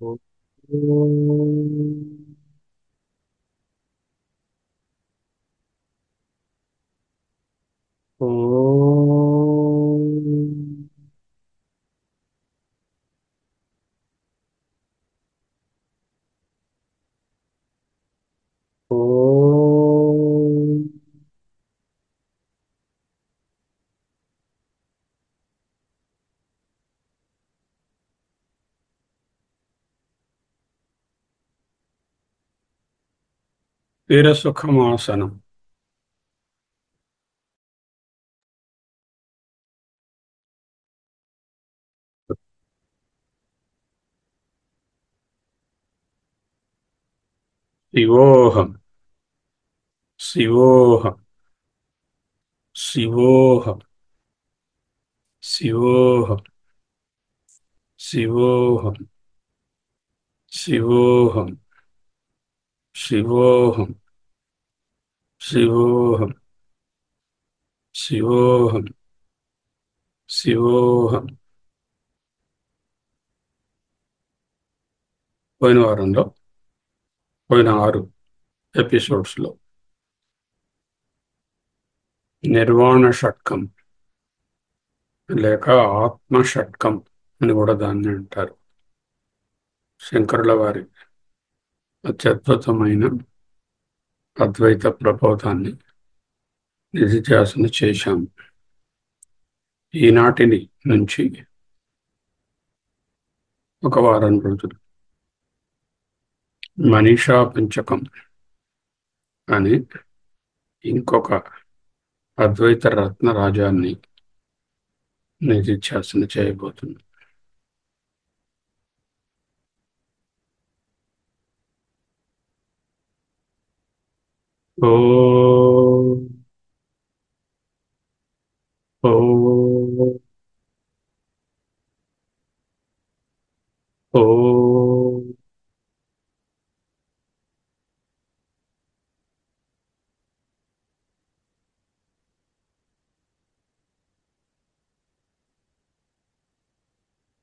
ఓం వీరసుఖమాసనం. శివోహం శివోహం శివోహం శివోహం శివోహం శివోహం శివోహం శివోహం శివోహం శివోహం. పోయిన వారంలో పోయిన 6 ఎపిసోడ్స్లో నిర్వాణ షట్కం లేక ఆత్మ షట్కం అని కూడా దాన్ని అంటారు. శంకరుల వారి అత్యద్భుతమైన అద్వైత ప్రబోధాన్ని నిధిధ్యాసన చేశాం. ఈనాటిని నుంచి ఒక వారం రోజులు మనీషా పంచకం అని ఇంకొక అద్వైత రత్న రాజాన్ని నిధిధ్యాసన చేయబోతున్నాం. ఓ ఓ ఓ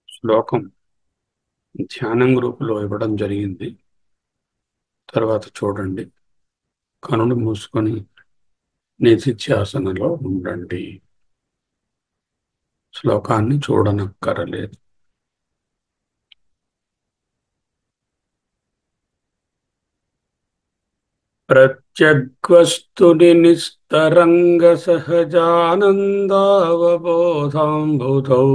శ్లోకం ధ్యానం గ్రూపులో ఇవ్వడం జరిగింది. తర్వాత చూడండి. కనులు మూసుకొని నిధిధ్యాసనలో ఉండండి. శ్లోకాన్ని చూడనక్కరలేదు. ప్రత్యగ్వస్తుని నిస్తరంగ సహజానందావబోధాంబుధౌ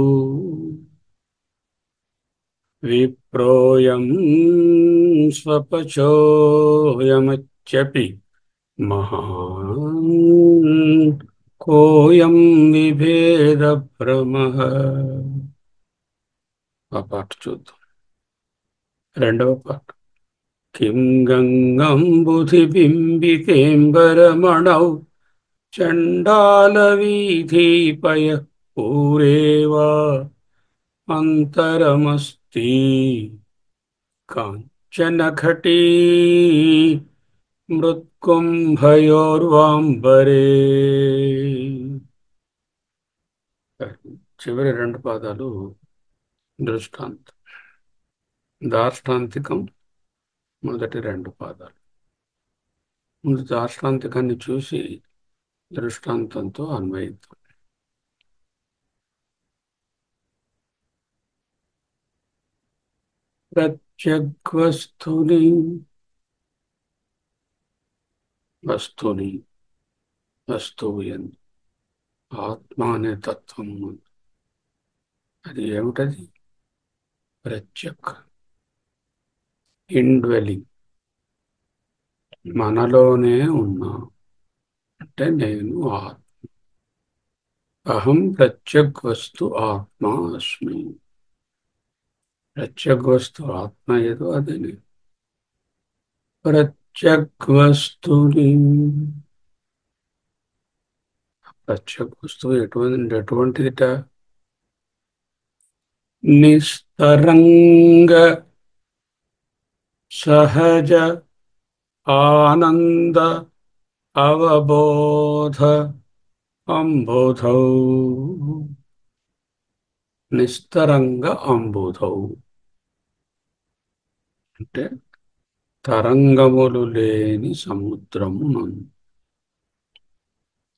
విప్రోయం స్వపచోయమచ్యపి మహాన్ కోయం విభేద భ్రమః. ఆ పాట చూద్దాం. రెండవ పాట. కిం గంగంబుధిబింబితేంబరమణౌ చండాలవీథీపయ పూరేవా అంతరమస్తి కాంచనఘటీ మృత్కుంభయోర్వాంబరే. చివరి 2 పాదాలు దృష్టాంతం. దార్ష్టాంతికం మొదటి 2 పాదాలు. ముందు దార్ష్టాంతికాన్ని చూసి దృష్టాంతంతో అన్వయిద్దాం. ప్రత్యగ్వస్తుని వస్తుని వస్తువు ఎందు ఆత్మ అనే తత్వం ఉంది. అది ఏమిటది? ప్రత్యక్, ఇండ్వెలింగ్, మనలోనే ఉన్నా. అంటే నేను ఆత్మ. అహం ప్రత్యగ్వస్తు ఆత్మ అస్మి. ప్రత్యగ్వస్తు ఆత్మ ఏదో అది నేను. ప్రత్యగ్వస్తుని. ప్రత్యగ్వస్తువు ఎటువంటిదిట? నిస్తరంగ సహజ ఆనంద అవబోధ అంబుధౌ. నిస్తరంగ అంబుధౌ. అంటే తరంగములు లేని సముద్రము నందు.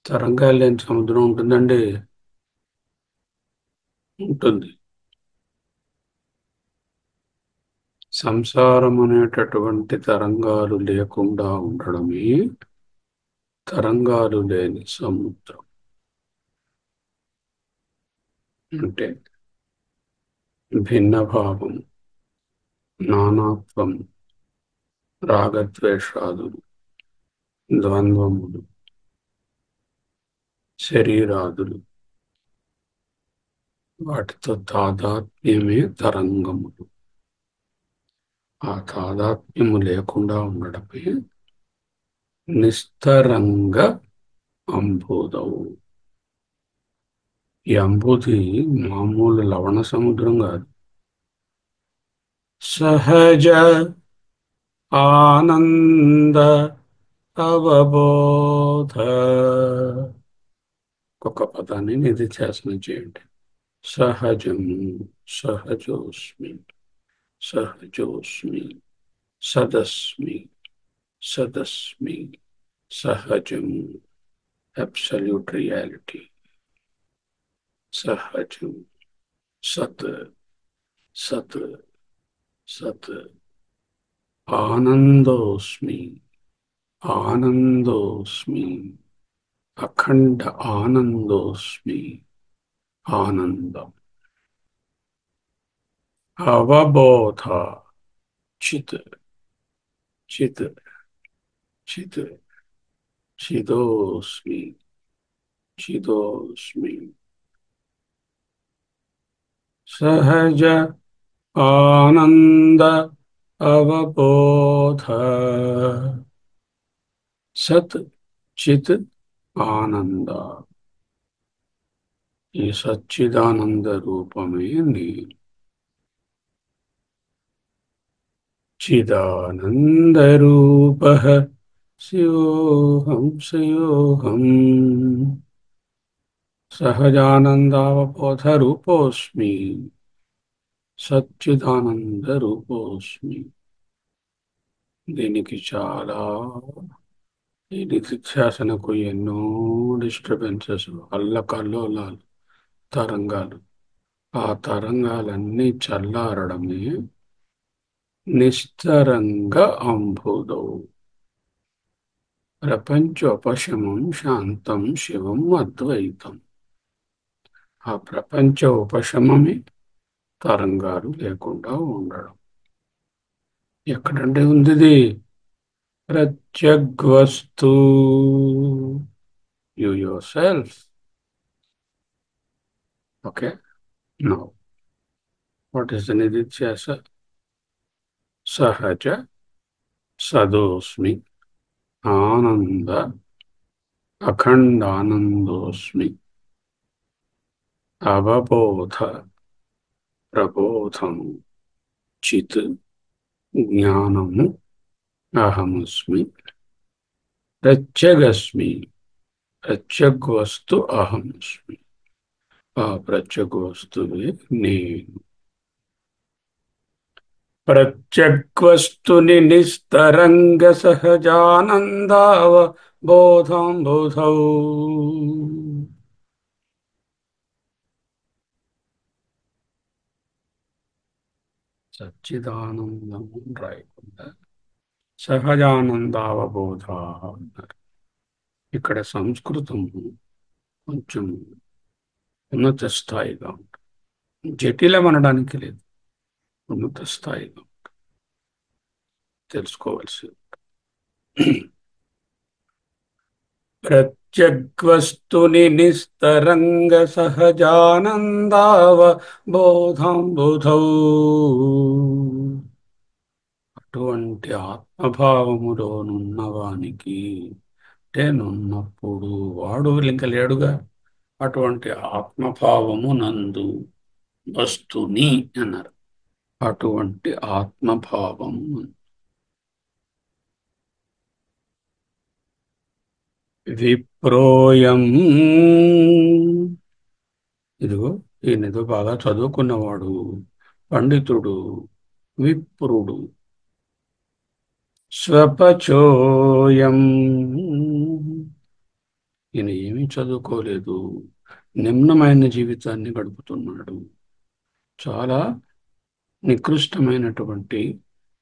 తరంగాలు లేని సముద్రం ఉంటుందండి. ఉంటుంది. సంసారం అనేటటువంటి తరంగాలు లేకుండా ఉండడమే తరంగాలు లేని సముద్రం. అంటే భిన్న భావం, నానాత్వం, రాగద్వేషాదులు, ద్వంద్వములు, శరీరాదులు, వాటితో తాదాత్మ్యమే తరంగములు. ఆ తాదాత్మ్యము లేకుండా ఉండడమే నిస్తరంగ అంబుదవు. ఈ అంబుది మామూలు లవణ సముద్రం కాదు. సహజ ఆనంద అవబోధ. ఒక పదాన్ని నిధిధ్యాసనం చేయండి. సహజము, సహజోస్మి, సహజోస్మి, సదస్మి, సదస్మి, సహజము, అబ్సల్యూట్ రియాలిటీ, సహజం, సత్, సత్, సత్, ఆనందోస్మి, ఆనందోస్మి, అఖండ ఆనందోస్మి, ఆనందం, అవబోధ, చిత్, చిత్, చిత్, చిదోస్మి, చిదోస్మి, సహజ ఆనంద అవబోధ, సత్, చిత్, ఆనంద. ఈ సచ్చిదానంద రూపమే నేను. చిదానంద రూప శివోహం శివోహం సహజానందావబోధ రూపోస్మి, సచ్చిదానంద రూపోస్మి. దీనికి చాలా ఈ నిధిధ్యాసనకు ఎన్నో డిస్టర్బెన్సెస్, అల్లకల్లోలాలు, తరంగాలు. ఆ తరంగాలన్నీ చల్లారడమే నిస్తరంగ అంబుదౌ. ప్రపంచోపశమం శాంతం శివం అద్వైతం. ఆ ప్రపంచ ఉపశమమే తరంగాలు లేకుండా ఉండడం. ఎక్కడంటే ఉంది ఇది? ప్రత్యగ్వస్తు. You yourself. Okay, now what is the నిధిధ్యాస? సహజ సదోస్మి, ఆనంద అఖండానందోస్మి, అవబోధ ప్రబోధము, చిత్ జ్ఞానము, అహమస్మి, ప్రత్యగస్మి, ప్రత్యగ్వస్తు అహమస్మి. ఆ ప్రత్యగ్వస్తువే నేను. ప్రత్యగ్వస్తుని నిస్తరంగ సహజానందావ బోధం బోధౌ. సచ్చిదానందము రాయకుండా సహజానందావబోధ అన్నారు. ఇక్కడ సంస్కృతం కొంచెం ఉన్నత స్థాయిగా ఉంటుంది. జటిలం అనడానికి లేదు, ఉన్నత స్థాయిగా తెలుసుకోవాల్సి. ప్రత్యగ్వస్తుని నిస్తరంగ సహజానందావ బోధం బోధౌ. అటువంటి ఆత్మభావములో నున్నవానికి, అంటే నున్నప్పుడు వాడు ఇంకా లేడుగా, అటువంటి ఆత్మభావము నందు వస్తుని అన్నారు. అటువంటి ఆత్మభావము విప్రోయం. ఇదిగో ఈయనదో బాగా చదువుకున్నవాడు, పండితుడు, విప్రుడు. స్వపచోయం. ఈయన ఏమీ చదువుకోలేదు, నిమ్నమైన జీవితాన్ని గడుపుతున్నాడు. చాలా నికృష్టమైనటువంటి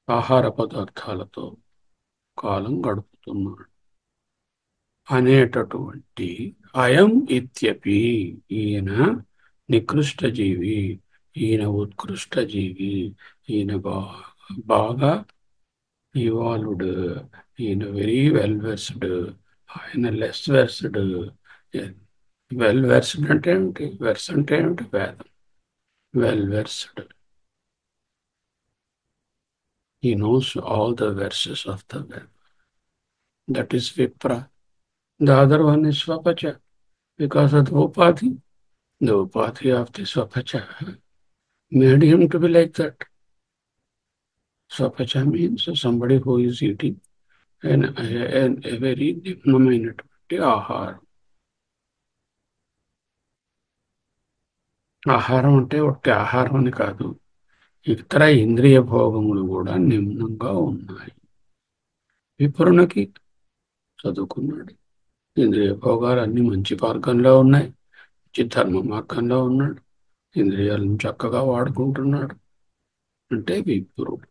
ఆహార పదార్థాలతో కాలం గడుపుతున్నాడు అనేటటువంటి అయం ఇత్యపి. ఈయన నికృష్ట జీవి, ఈయన ఉత్కృష్ట జీవి, ఈయన బాగా ఇవాల్వ్డ్, ఈయన వెరీ వెల్ వెర్స్డ్, ఆయన లెస్ వెర్స్డ్. వెల్ వెర్స్డ్ అంటే ఏమిటి? వెర్స్ అంటే ఏమిటి? వేదం. Well versed, he knows all the verses of the Veda. That is Vipra. The other one is Swapacha, because of the Upadhi. The Upadhi of the Swapacha made him to be like that. Swapacha means somebody who is eating a very నిమ్నమైనటువంటి ఆహారం. ఆహారం అంటే ఒట్టి ఆహారం అని కాదు, ఇతర ఇంద్రియ భోగములు కూడా నిమ్నంగా ఉన్నాయి. విప్రునికి చదువుకున్నాడు, ఇంద్రియ భోగాలు అన్ని మంచి మార్గంలో ఉన్నాయి, మంచి ధర్మ మార్గంలో ఉన్నాడు, ఇంద్రియాలను చక్కగా వాడుకుంటున్నాడు. అంటే విప్రుడు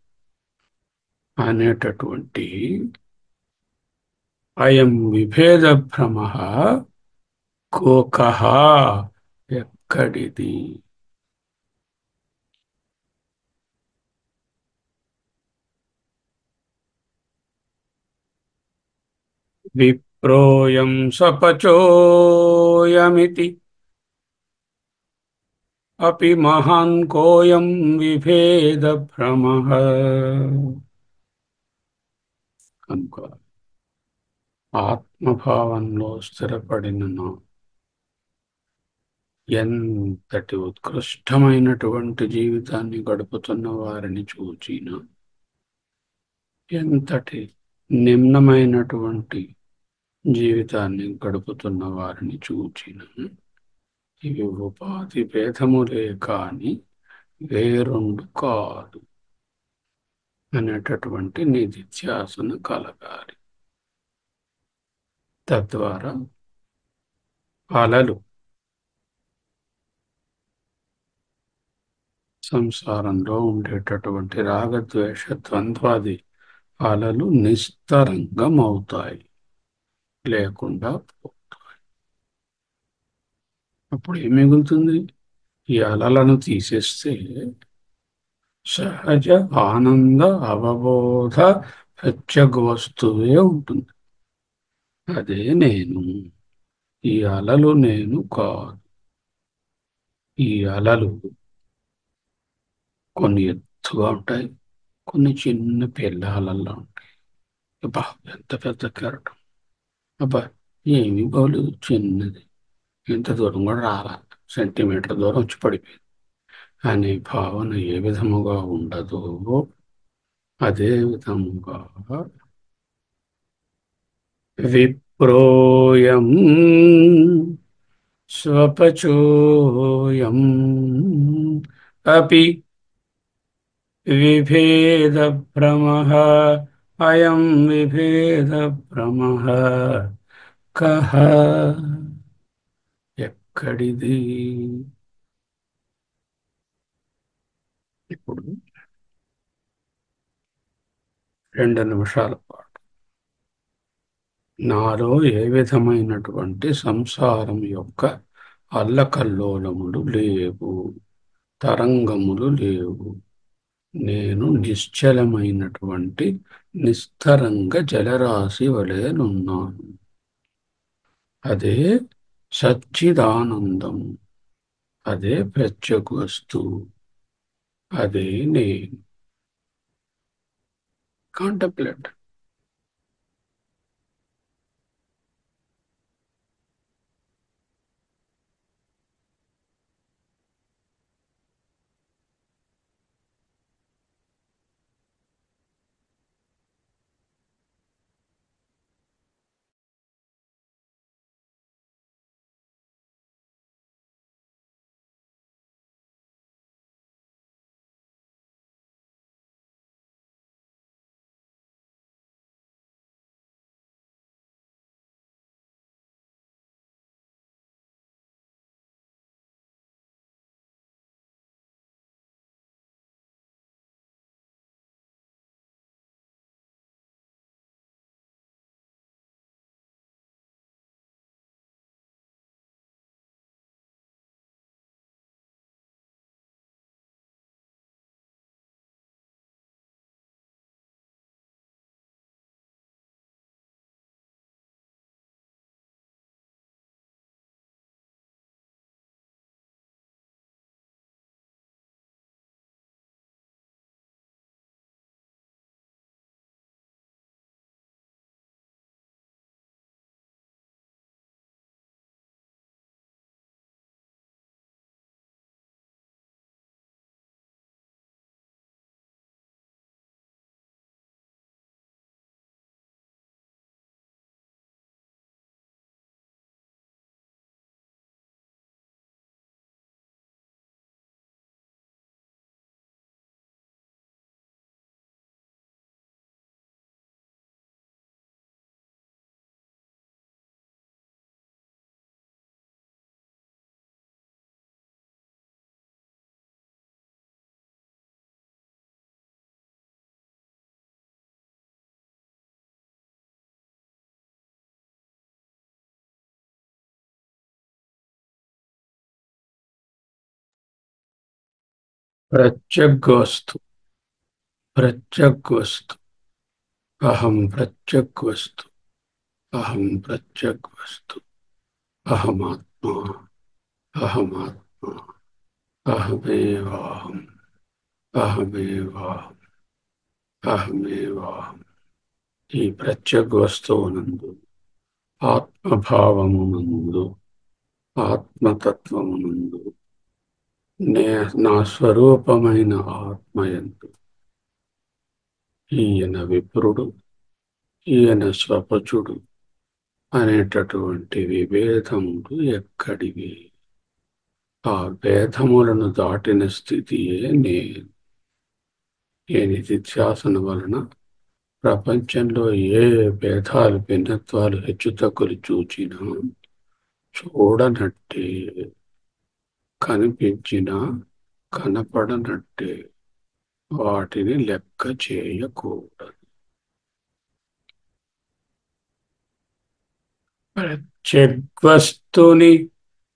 అనేటటువంటి అయం విభేద భ్రమ కోకః, ఎక్కడిది? విప్రోయం సపచోయమితి అపి మహాన్ కోయం విభేద భ్రమ. కనుక ఆత్మభావంలో స్థిరపడినను ఎంతటి ఉత్కృష్టమైనటువంటి జీవితాన్ని గడుపుతున్న వారిని చూచిన, ఎంతటి నిమ్నమైనటువంటి జీవితాన్ని గడుపుతున్న వారిని చూచిన, ఇవి ఉపాధి భేదములే కాని వేరొండు కాదు అనేటటువంటి నిధిధ్యాసన కలగాలి. తద్వారా అలలు, సంసారంలో ఉండేటటువంటి రాగద్వేష ద్వంద్వాది అలలు నిస్తరంగం అవుతాయి, లేకుండా పోతాయి. అప్పుడు ఏం మిగులుతుంది? ఈ అలలను తీసేస్తే సహజ ఆనంద అవబోధ ప్రత్యగ్ వస్తువే ఉంటుంది. అదే నేను. ఈ అలలు నేను కాదు. ఈ అలలు కొన్ని ఎత్తుగా ఉంటాయి, కొన్ని చిన్న పిల్ల అలల్లో ఉంటాయి. అబ్బా, ఎంత పెద్ద కెరటం! అబ్బా, ఏమీ బాగోలేదు, చిన్నది, ఇంత దూరం కూడా రాలా, సెంటీమీటర్ దూరం వచ్చి పడిపోయింది అనే భావన ఏ విధముగా ఉండదో, అదే విధముగా విప్రోయం స్వపచోయం అపి విభేద భ్రమః. అయం విభేద భ్రమః కః, ఎక్కడిది? ఇప్పుడు 2 నిమిషాల పాటు నాలో ఏ విధమైనటువంటి సంసారం యొక్క అల్లకల్లోలములు లేవు, తరంగములు లేవు. నేను నిశ్చలమైనటువంటి నిస్తరంగ జలరాశి వలెనున్నాను. అదే సచ్చిదానందం, అదే ప్రత్యేక వస్తువు, అదే నేను. కాంటంప్లేట్. ప్రత్యగ్వస్తు. ప్రత్యగ్వస్తు. అహం ప్రత్యగ్వస్తు. అహం ప్రత్యగ్వస్తు. అహమాత్మా. అహమాత్మా. అహమేవాహం. అహమేవాహం. అహమేవాహం. ఈ ప్రత్యగ్వస్తువునందు, ఆత్మభావమునందు, ఆత్మతత్వమునందు, నే నా స్వరూపమైన ఆత్మయందు ఈయన విప్రుడు, ఈయన స్వపచుడు అనేటటువంటి విభేదములు ఎక్కడివి? ఆ భేదములను దాటిన స్థితియే నేను. ఈ నిధిధ్యాసన వలన ప్రపంచంలో ఏ భేదాలు, భిన్నత్వాలు, హెచ్చుతగ్గులు చూచినా, చూడనట్టే, కనిపించినా కనపడనట్టే, వాటిని లెక్క చేయకూడదు. ప్రత్యగ్వస్తుని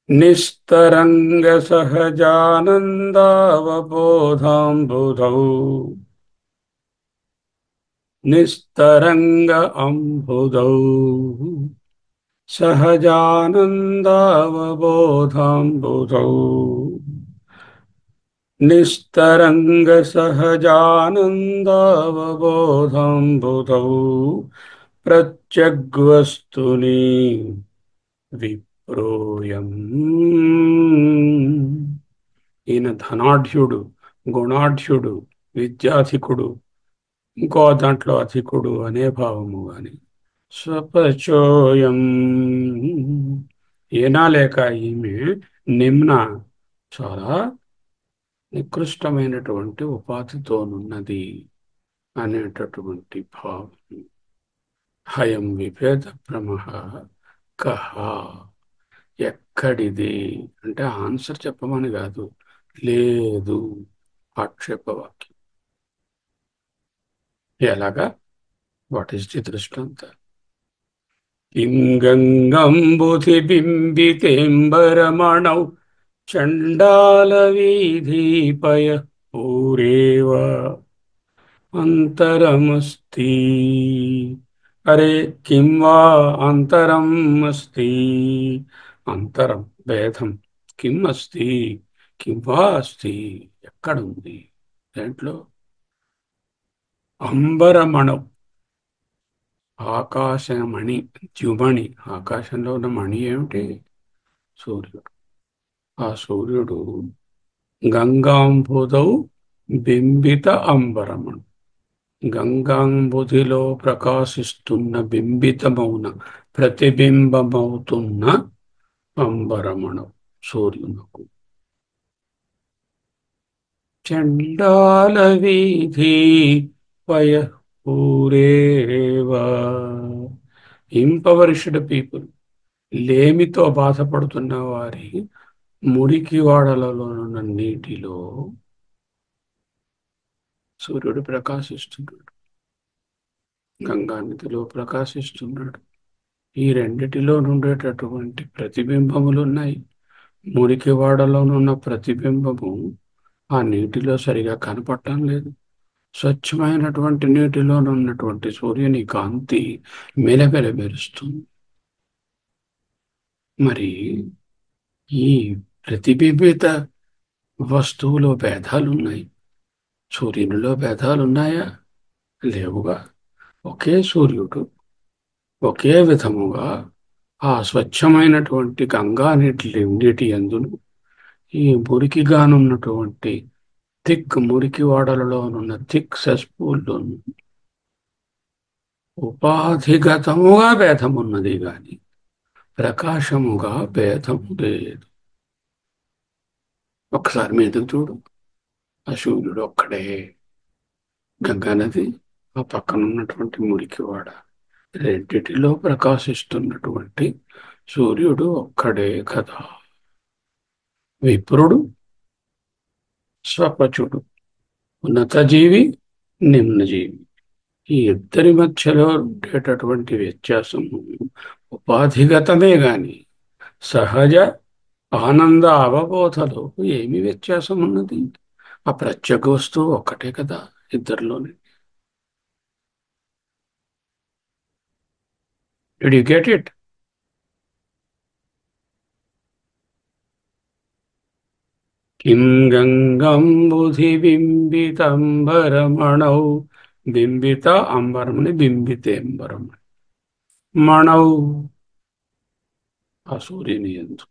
నిస్తరంగ సహజానందావబోధాంబుధౌ నిస్తరంగ అంబుధౌ సహజానందావబోధాంబుధౌ నిస్తరంగ సహజానందావబోధాంబుధౌ ప్రత్యగ్వస్తుని విప్రోయం. ఈయన ధనాఢ్యుడు, గుణాఢ్యుడు, విద్యాధికుడు, ఇంకో దాంట్లో అధికుడు అనే భావము గాని, స్వపచోయం ఈయన లేక ఈమె నిమ్న చాలా నికృష్టమైనటువంటి ఉపాధితోనున్నది అనేటటువంటి భావం. హయం విభేద భ్రమః కహ, ఎక్కడిది అంటే ఆన్సర్ చెప్పమని కాదు, లేదు, ఆక్షేపవాక్యం. ఎలాగా? వాట్ ఈస్ ది దృష్టాంత? కిం గంగంబుధిబింబితేంబరమణౌ చండాలవీధీపయ పూరేవ అంతరమస్తి. అరే కిం వా అంతరం అస్తి? అంతరం భేదం. కిం అస్తి? కిం వా అస్తి? ఎక్కడుంది? దాంట్లో అంబరమణం, ఆకాశమణి, ద్యుమణి. ఆకాశంలో ఉన్న మణి ఏమిటి? సూర్యుడు. ఆ సూర్యుడు గంగాంబుధౌ బింబిత అంబరమణం, గంగాంబుధిలో ప్రకాశిస్తున్న, బింబితమౌన, ప్రతిబింబమవుతున్న అంబరమణం సూర్యునకు. చండాల వీధి పయఃపూరేవా. ఇంపవర్షిడ్ పీపుల్, లేమితో బాధపడుతున్న వారి మురికి వాడలలో ఉన్న నీటిలో సూర్యుడు ప్రకాశిస్తున్నాడు, గంగా నదిలో ప్రకాశిస్తున్నాడు. ఈ రెండిటిలో ఉండేటటువంటి ప్రతిబింబములు ఉన్నాయి. మురికి వాడలోనున్న ప్రతిబింబము ఆ నీటిలో సరిగా కనపడటం లేదు. స్వచ్ఛమైనటువంటి నీటిలోనున్నటువంటి సూర్యుని కాంతి మెలమెల మెరుస్తుంది. మరి ఈ ప్రతిబింబిత వస్తువులో భేదాలున్నాయి. సూర్యునిలో భేదాలున్నాయా? లేవుగా. ఒకే సూర్యుడు ఒకే విధముగా ఆ స్వచ్ఛమైనటువంటి గంగా నీటి యందును, ఈ మురికిగానున్నటువంటి థిక్ మురికి వాడలలోనున్న థిక్ సెస్పూల్లోను ఉపాధిగతముగా భేదమున్నది గాని ప్రకాశముగా భేదము లేదు. ఒకసారి మీదకు చూడు, ఆ సూర్యుడు ఒక్కడే, గంగా నది ఆ పక్కన ఉన్నటువంటి మురికివాడ, రెండిటిలో ప్రకాశిస్తున్నటువంటి సూర్యుడు ఒక్కడే కదా. విప్రుడు, స్వపచుడు, ఉన్నత జీవి, నిమ్న జీవి, ఈ ఇద్దరి మధ్యలో ఉండేటటువంటి వ్యత్యాసము ఉపాధిగతమే గాని సహజ ఆనంద అవబోధలో ఏమి వ్యత్యాసం ఉన్నది? ఆ ప్రత్యేక వస్తువు ఒక్కటే కదా ఇద్దరిలోని. Did you get it? కిం గంగంబుధి బింబితంబరమణౌ. బింబిత అంబరమని బింబితేంబరం. మణౌ ఆ సూర్యుని యందు.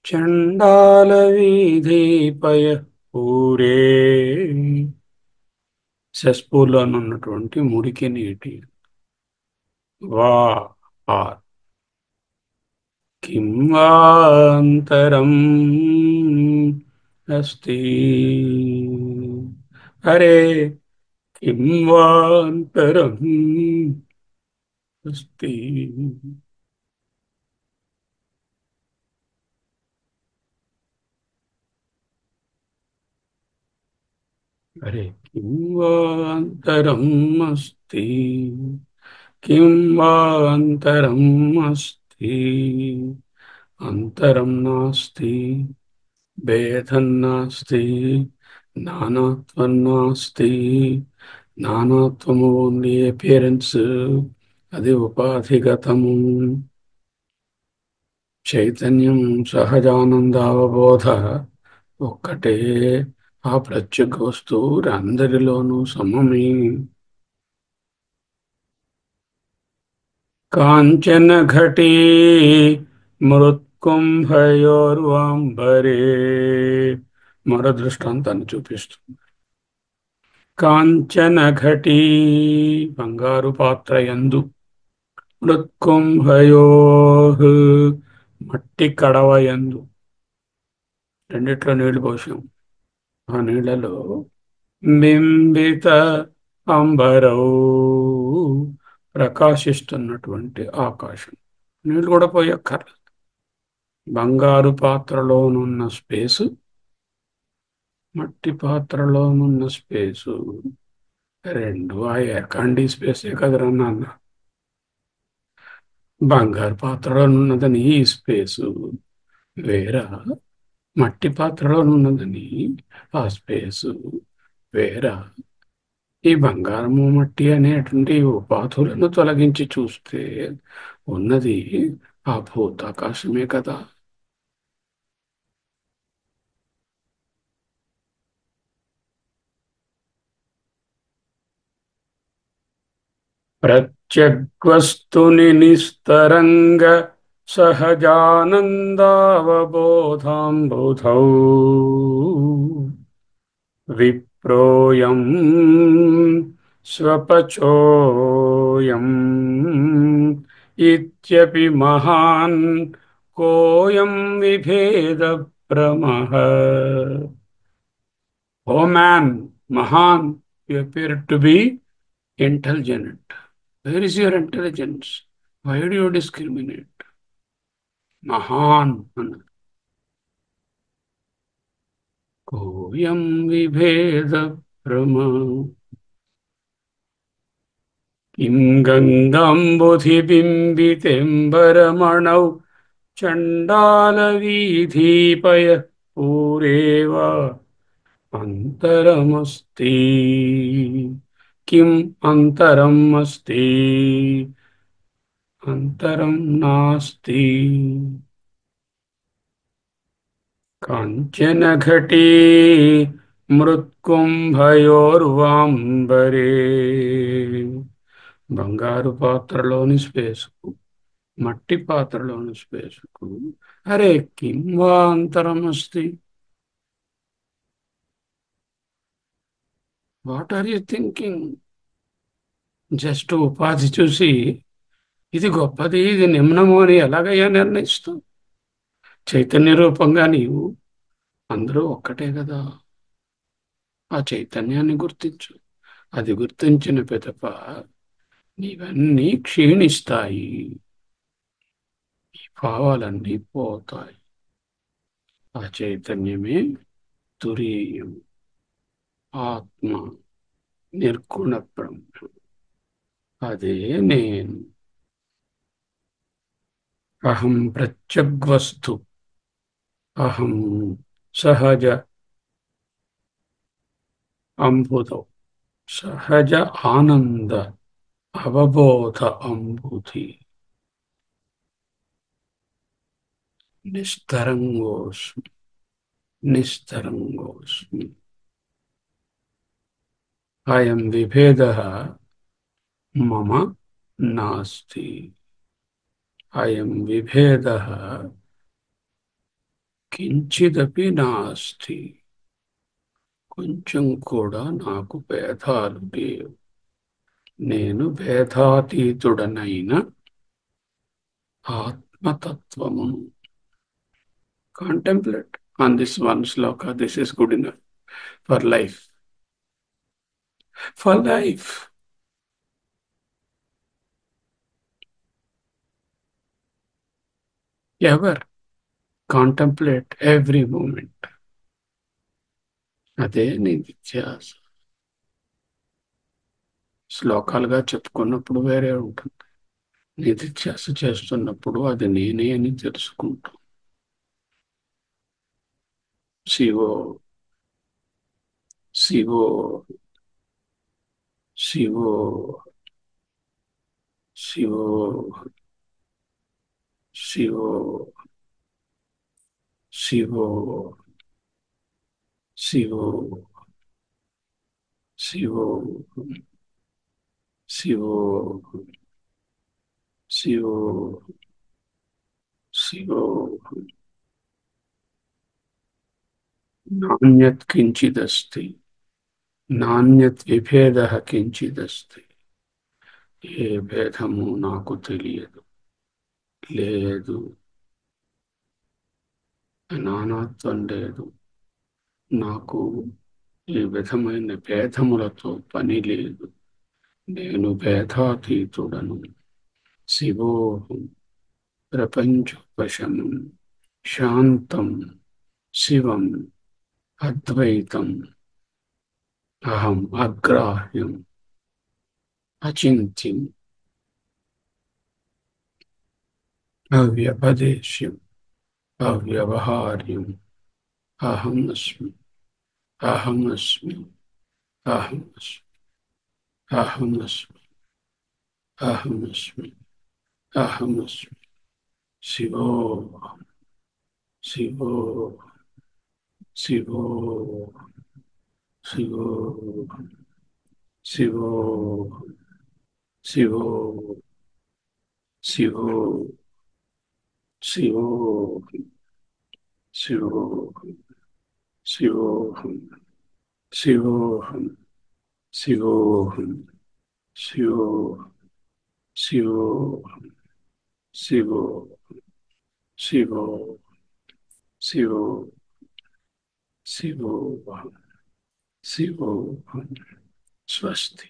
చండాల వీధిపయ ఊరే. సెస్పూర్లోనున్నటువంటి మురికి నీటి వా ఆర్ కిం వాంతరం అస్తి. అరే కిం వాంతరం అస్తి. అరే కిం వాంతరం అస్తి. కిం వాంతరం అస్తి. అంతరం నాస్తి, భేదం నాస్తి, నానాత్వం నాస్తి. నానాత్వము ఓన్లీ అపియరెన్స్, అది ఉపాధిగతము. చైతన్యం సహజానందావబోధ ఒక్కటే. ఆ ప్రత్యేక వస్తువు అందరిలోనూ సమమే. కాంచన ఘటీ మృత్కుంభయోర్వాంబరే. మరో దృష్టాంతాన్ని చూపిస్తుంది. కాంచన ఘటీ బంగారు పాత్ర యందు, మృత్కుంభయో మట్టి కడవ యందు, రెండిట్లో నీళ్లు పోసాం. ఆ నీళ్లలో బింబిత అంబరౌ ప్రకాశిస్తున్నటువంటి ఆకాశం. నీళ్లు కూడా పోయక్కర్లేదు. బంగారు పాత్రలోనున్న స్పేసు, మట్టి పాత్రలోనున్న స్పేసు రెండు ఆ ఏకాండి స్పేసే కదరా నాన్న. బంగారు పాత్రలోనున్నదని ఈ స్పేసు వేరా, మట్టి పాత్రలోనున్నదని ఆ స్పేసు వేరా. ఈ బంగారము మట్టి అనేటువంటి ఉపాధులను తొలగించి చూస్తే ఉన్నది ఆ భూతాకాశమే కదా. ప్రత్యగ్వస్తుని నిస్తరంగ సహజానందావబోధాంబుధౌ విప్రోయం స్వపచోయం ఇత్యపి మహాన్ కోయం విభేద భ్రమః. ఓ మ్యాన్, మహాన్, you appear to be intelligent. Where is your intelligence? Why do you discriminate? మహాన్ అన్నది. కోయం విభేద భ్రమ. కిం గంగాంబుధిబింబితేంబరమణౌ చండాలవీథీపయ పూరేవ అంతరమస్తి. కిం అంతరం అస్తి. అంతరం నాస్తి. కాంచన ఘటీ మృత్కుంభయోర్వాంబరే. బంగారు పాత్రలోని స్పేసుకు, మట్టి పాత్రలోని స్పేసుకు అరే కిం వా అంతరం అస్తి. What are you thinking? Just ఉపాధి చూసి ఇది గొప్పది ఇది నిమ్నము అని ఎలాగయ్యా నిర్ణయిస్తావు? చైతన్య రూపంగా నీవు అందరూ ఒక్కటే కదా. ఆ చైతన్యాన్ని గుర్తించు. అది గుర్తించిన పిదప నీవన్నీ క్షీణిస్తాయి, ఈ భావాలన్నీ పోతాయి. ఆ చైతన్యమే తురీయం, ఆత్మ, నిర్గుణ బ్రహ్మ. అదే నేను. అహం ప్రత్యగ్వస్తు, అహం సహజ అంబుధౌ సహజ ఆనంద అవబోధ అంబుధి నిస్తరంగోస్మి నిస్తరంగోస్మి అయం విభేద మమ నాస్తి అయం విభేద కించిదపి నాస్తి కొంచెం కూడా నాకు భేదాలు లేవు నేను భేదాతీతుడనైన ఆత్మతత్వమును contemplate on this one shloka this is good enough for life for life ever contemplate every moment అదే నిత్యాస శ్లోకాలుగా చెప్పుకున్నప్పుడు వేరే ఉంటుంది నిధిధ్యాస చేస్తున్నప్పుడు అది నేనే అని తెలుసుకుంటాం శివో శివో శివో శివో శివో శివో శివో శివో శివో శివో శివో నాణ్యత్ కించిదస్తి నాణ్యత్ విభేద కించిదస్తి ఏ భేదము నాకు తెలియదు లేదు నానాత్వం లేదు నాకు ఈ విధమైన భేదములతో పని లేదు నేను భేదాతీతుడను శివోహం ప్రపంచోపశమం శాంతం శివం అద్వైతం అహం అగ్రాహ్యం అచింత్యం అవ్యపదేశ్యం అవ్యవహార్యం అహం అస్మి అహం అస్మి అహం అస్మి అహం అస్మి అహం అస్మి అహం అస్మి శివో శివో శివో శివో శివో శివో శివో శివో శివోహం శివోహం శివోహం శివోహం శివోహం శివోహం శివో శివో శివో శివోహం శివోహం స్వస్తి.